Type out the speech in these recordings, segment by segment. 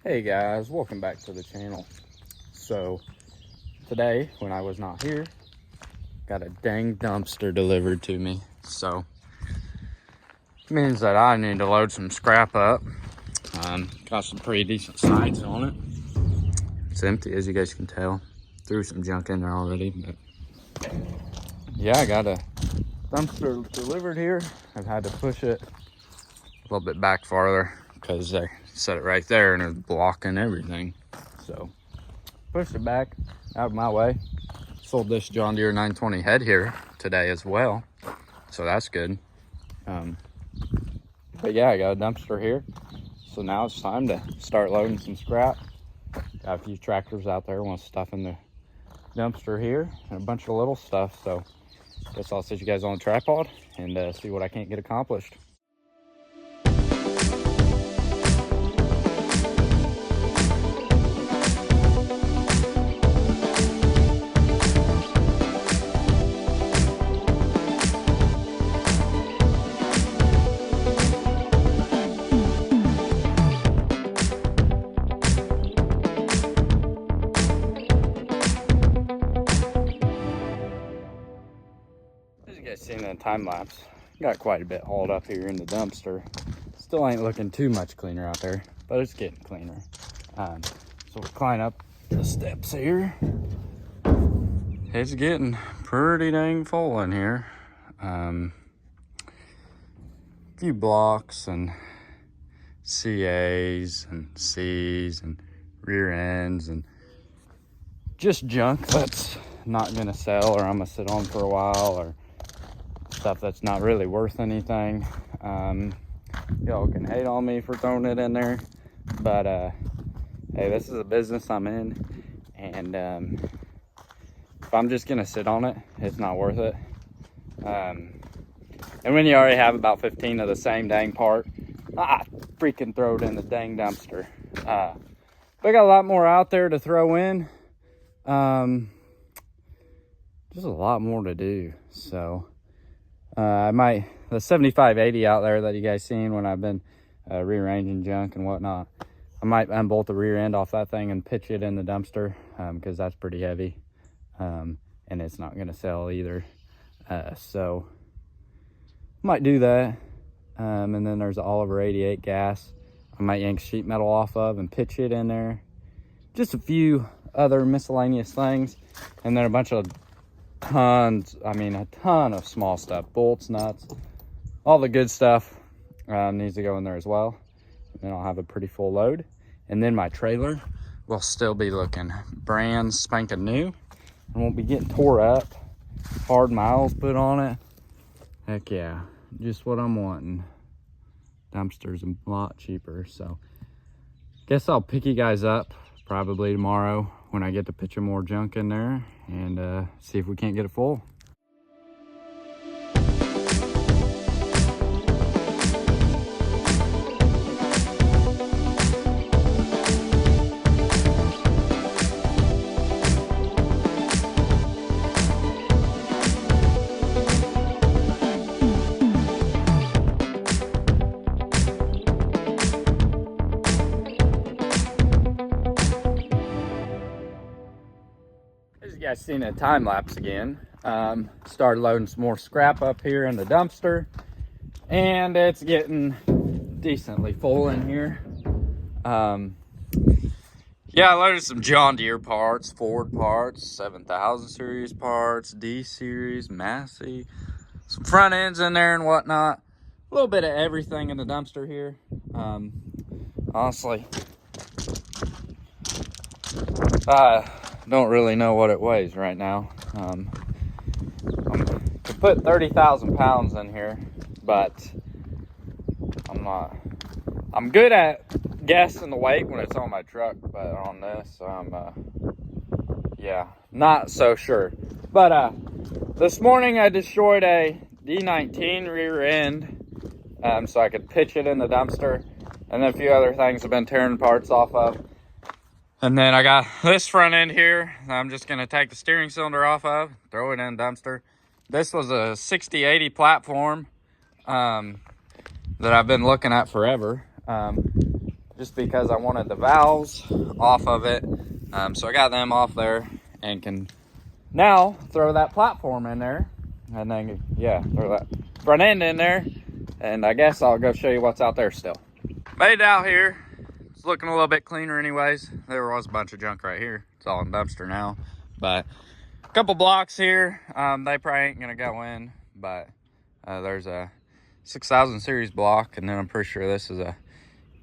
Hey guys, welcome back to the channel. So today, when I was not here, got a dang dumpster delivered to me. So it means that I need to load some scrap up. Got some pretty decent sides on it. It's empty, as you guys can tell. Threw some junk in there already, but yeah, I got a dumpster delivered here. I've had to push it a little bit back farther because they set it right there and it's blocking everything. So pushed it back out of my way. Sold this John Deere 920 head here today as well, so that's good. But yeah, I got a dumpster here, so now it's time to start loading some scrap. Got a few tractors out there want stuff in the dumpster here and a bunch of little stuff, so guess I'll set you guys on the tripod and see what I can't get accomplished. As you guys seen in the time lapse, got quite a bit hauled up here in the dumpster. Still ain't looking too much cleaner out there, but it's getting cleaner. So we'll climb up the steps here. It's getting pretty dang full in here. A few blocks and CAs and Cs and rear ends and just junk that's not gonna sell, or I'm gonna sit on for a while, or stuff that's not really worth anything. Y'all can hate on me for throwing it in there, but hey, this is a business I'm in, and if I'm just gonna sit on it, it's not worth it. And when you already have about 15 of the same dang part, freaking throw it in the dang dumpster. But I got a lot more out there to throw in. Just a lot more to do. So I might, the 7580 out there that you guys seen when I've been rearranging junk and whatnot, I might unbolt the rear end off that thing and pitch it in the dumpster, because that's pretty heavy, and it's not going to sell either. So might do that. And then there's the Oliver 88 gas I might yank sheet metal off of and pitch it in there. Just a few other miscellaneous things, and then a bunch of a ton of small stuff, bolts, nuts, all the good stuff needs to go in there as well. And then I'll have a pretty full load, and then my trailer will still be looking brand spanking new and won't be getting tore up, hard miles put on it. Heck yeah, just what I'm wanting. Dumpster's a lot cheaper. So guess I'll pick you guys up probably tomorrow when I get to pitch more junk in there and see if we can't get it full. As you guys seen a time lapse again, started loading some more scrap up here in the dumpster, and it's getting decently full in here. Yeah, I loaded some John Deere parts, Ford parts, 7000 series parts, D series, Massey, some front ends in there and whatnot. A little bit of everything in the dumpster here. Honestly, don't really know what it weighs right now. I could put 30,000 pounds in here, but I'm good at guessing the weight when it's on my truck, but on this, yeah, not so sure. But this morning I destroyed a D19 rear end, so I could pitch it in the dumpster, and then a few other things I've been tearing parts off of. And then I got this front end here I'm just going to take the steering cylinder off of, throw it in the dumpster. This was a 6080 platform that I've been looking at forever. just because I wanted the valves off of it. So I got them off there and can now throw that platform in there, and then, yeah, throw that front end in there. And I guess I'll go show you what's out there still. Made it out here. It's looking a little bit cleaner anyways. There was a bunch of junk right here. It's all in dumpster now. But a couple blocks here, they probably ain't gonna go in, but there's a 6000 series block, and then I'm pretty sure this is a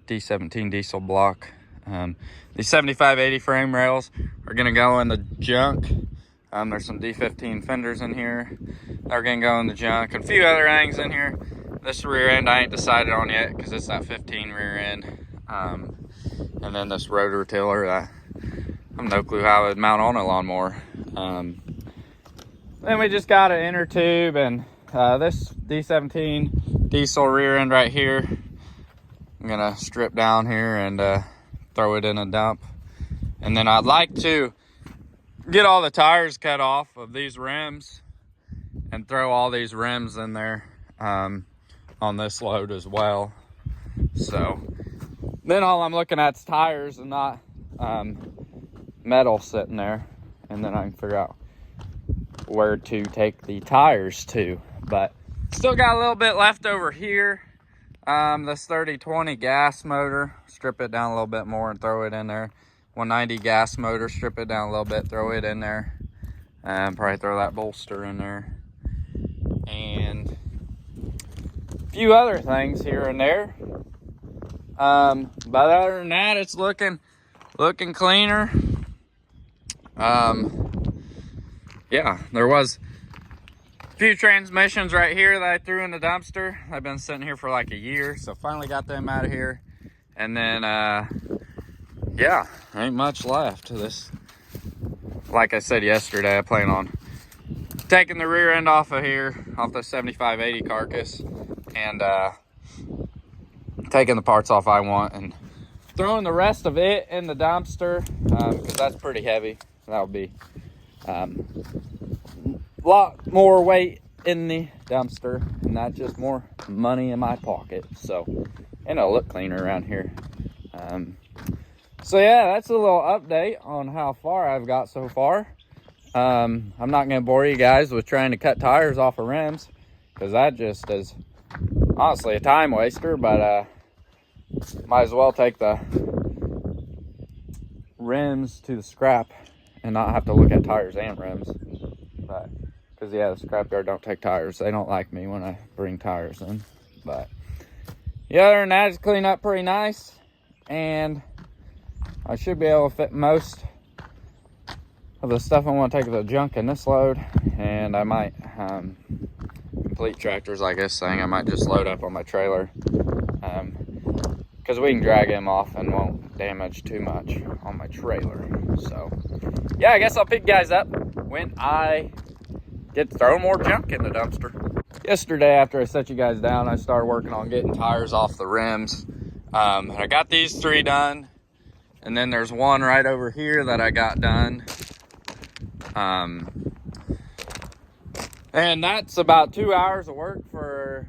D17 diesel block. These 7580 frame rails are gonna go in the junk. There's some D15 fenders in here. They're gonna go in the junk. And a few other things in here. This rear end I ain't decided on yet because it's that 15 rear end. And then this rotor tiller that I have no clue how I would mount on a lawnmower. Then we just got an inner tube and this D17 diesel rear end right here. I'm gonna strip down here and throw it in a dump. And then I'd like to get all the tires cut off of these rims and throw all these rims in there on this load as well. So then all I'm looking at is tires and not metal sitting there, and then I can figure out where to take the tires to. But still got a little bit left over here. This 3020 gas motor, strip it down a little bit more and throw it in there. 190 gas motor, strip it down a little bit, throw it in there, and probably throw that bolster in there, and a few other things here and there. But other than that, it's looking cleaner. Yeah, there was a few transmissions right here that I threw in the dumpster. I've been sitting here for like a year, so finally got them out of here. And then yeah, ain't much left to this. Like I said yesterday, I plan on taking the rear end off of here, off the 7580 carcass, and taking the parts off I want and throwing the rest of it in the dumpster, because that's pretty heavy. That'll be a lot more weight in the dumpster, and that's just more money in my pocket. So, and it'll look cleaner around here. So yeah, that's a little update on how far I've got so far. I'm not gonna bore you guys with trying to cut tires off of rims, because that just is honestly a time waster. But might as well take the rims to the scrap and not have to look at tires and rims. But because yeah, the scrapyard don't take tires. They don't like me when I bring tires in. But yeah, other than that, it's cleaned up pretty nice, and I should be able to fit most of the stuff I want to take to the junk in this load. And I might complete tractors like this thing, I might just load up on my trailer, because we can drag him off and won't damage too much on my trailer. So yeah, I guess I'll pick you guys up when I get to throw more junk in the dumpster. Yesterday, after I set you guys down, I started working on getting tires off the rims. I got these 3 done, and then there's one right over here that I got done. And that's about 2 hours of work for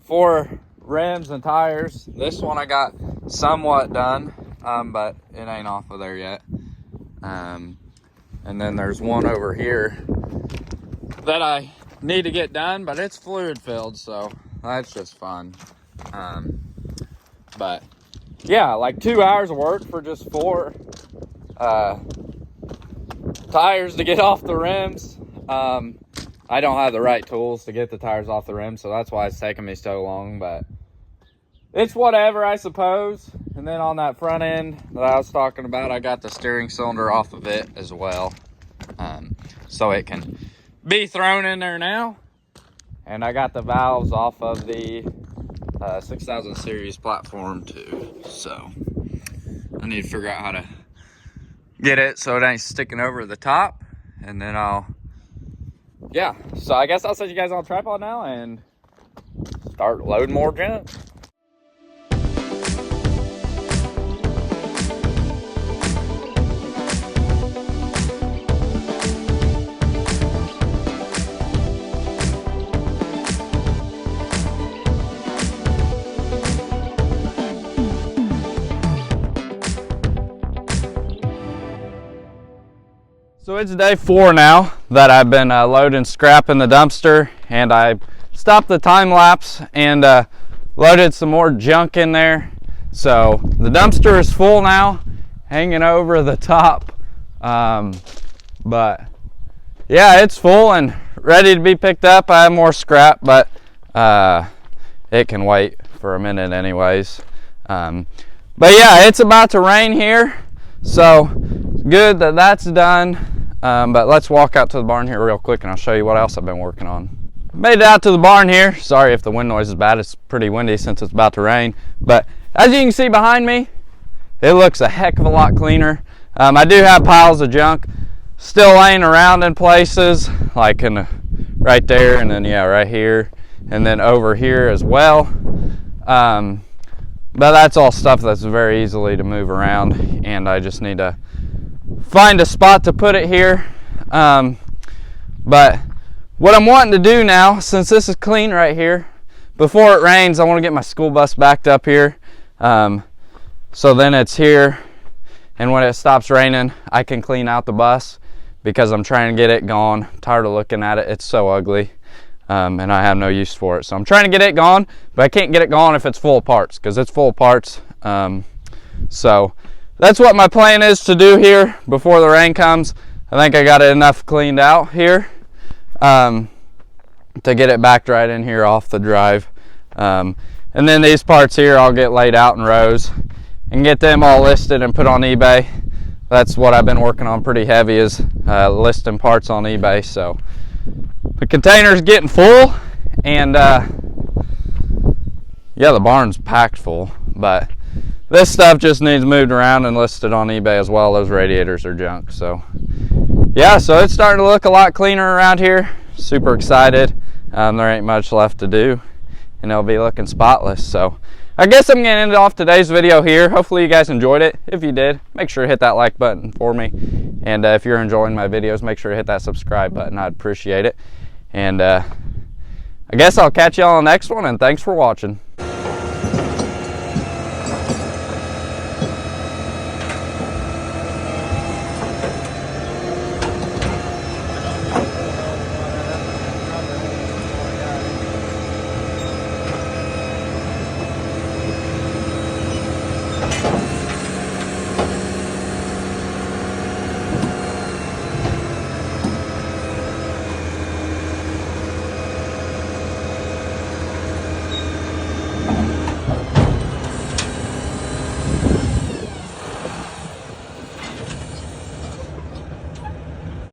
4 rims and tires. This one I got somewhat done, but it ain't off of there yet. And then there's one over here that I need to get done, but it's fluid filled, so that's just fun. But yeah, like 2 hours of work for just 4 tires to get off the rims. I don't have the right tools to get the tires off the rim, so that's why it's taking me so long, but it's whatever, I suppose. And then on that front end that I was talking about, I got the steering cylinder off of it as well, so it can be thrown in there now. And I got the valves off of the 6000 series platform too, so I need to figure out how to get it so it ain't sticking over the top, and then yeah, so I guess I'll set you guys on a tripod now and start loading more junk. So it's day 4 now that I've been loading scrap in the dumpster, and I stopped the time lapse and loaded some more junk in there. So the dumpster is full now, hanging over the top. But yeah, it's full and ready to be picked up. I have more scrap, but it can wait for a minute anyways. But yeah, it's about to rain here, so good that that's done. But let's walk out to the barn here real quick and I'll show you what else I've been working on. Made it out to the barn here. Sorry if the wind noise is bad. It's pretty windy since it's about to rain. But as you can see behind me, it looks a heck of a lot cleaner. I do have piles of junk still laying around in places, like right there, and then yeah, right here, and then over here as well. But that's all stuff that's very easily to move around, and I just need to find a spot to put it here. But what I'm wanting to do now, since this is clean right here, before it rains, I want to get my school bus backed up here. So then it's here, and when it stops raining, I can clean out the bus, because I'm trying to get it gone. I'm tired of looking at it. It's so ugly, and I have no use for it. So I'm trying to get it gone, but I can't get it gone if it's full of parts, because it's full of parts. So that's what my plan is to do here before the rain comes. I think I got it enough cleaned out here to get it backed right in here off the drive. And then these parts here I'll get laid out in rows and get them all listed and put on eBay. That's what I've been working on pretty heavy, is listing parts on eBay. So the container's getting full, and yeah, the barn's packed full, but this stuff just needs moved around and listed on eBay as well. Those radiators are junk. So yeah, so it's starting to look a lot cleaner around here. Super excited. There ain't much left to do, and it'll be looking spotless. So I guess I'm going to end off today's video here. Hopefully you guys enjoyed it. If you did, make sure to hit that like button for me. And if you're enjoying my videos, make sure to hit that subscribe button. I'd appreciate it. And I guess I'll catch y'all on the next one, and thanks for watching.